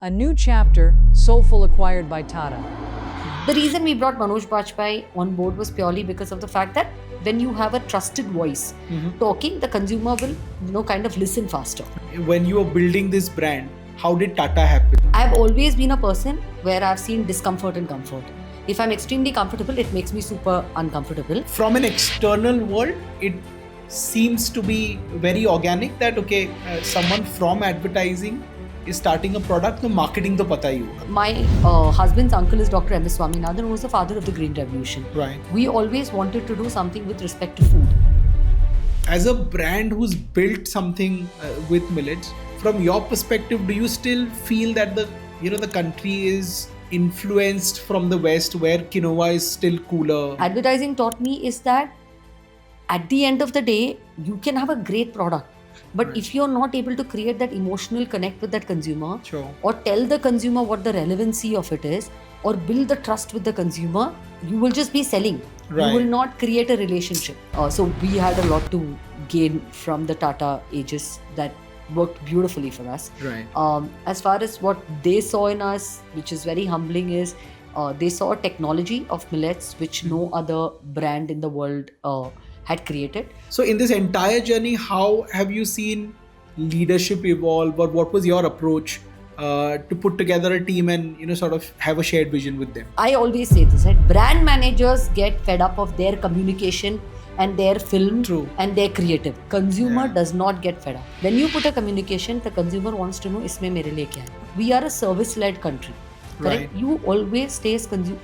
A new chapter, Soulful acquired by Tata. The reason we brought Manoj Bajpayee on board was purely because of the fact that when you have a trusted voice talking, the consumer will kind of listen faster. When you were building this brand, how did Tata happen? I've always been a person where I've seen discomfort and comfort. If I'm extremely comfortable, it makes me super uncomfortable. From an external world, it seems to be very organic that someone from advertising is starting a product, तो marketing तो पता ही होगा. My husband's uncle is Dr. M.S. Swaminathan, who was the father of the Green Revolution. Right. We always wanted to do something with respect to food. As a brand who's built something with millets, from your perspective, do you still feel that the country is influenced from the West, where quinoa is still cooler? Advertising taught me is that at the end of the day, you can have a great product. But Right. if you're not able to create that emotional connect with that consumer, Sure. or tell the consumer what the relevancy of it is, or build the trust with the consumer, you will just be selling. Right. You will not create a relationship. So we had a lot to gain from the Tata Aegis that worked beautifully for us. Right. As far as what they saw in us, which is very humbling, is they saw a technology of millets which no other brand in the world had created. So in this entire journey, how have you seen leadership evolve, or what was your approach to put together a team and sort of have a shared vision with them? I always say this, right? Brand managers get fed up of their communication and their film True. and their creative. Consumer Yeah. does not get fed up. When you put a communication, the consumer wants to know इसमें मेरे लिए क्या है. We are a service-led country. Correct? Right. You always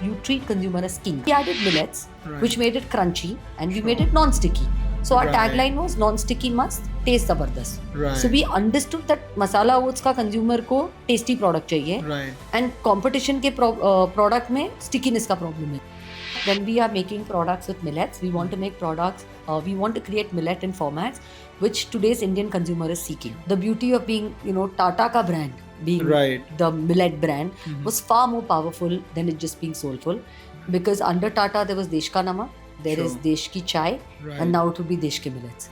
you treat consumer as king. We added millets, Right. which made it crunchy, and we Sure. made it non-sticky. So our Right. tagline was non-sticky must, taste zabardast. Right. So we understood that masala oats का consumer को tasty product चाहिए. Right. And competition के product में stickiness का problem है. When we are making products with millets, we want to make products, we want to create millet in formats which today's Indian consumer is seeking. The beauty of being, Tata ka brand, being Right. the millet brand, was far more powerful than it just being soulful. Because under Tata there was Desh Ka Namak, there is Sure. Desh Ki Chai, Right. and now it will be Desh Ke Millets.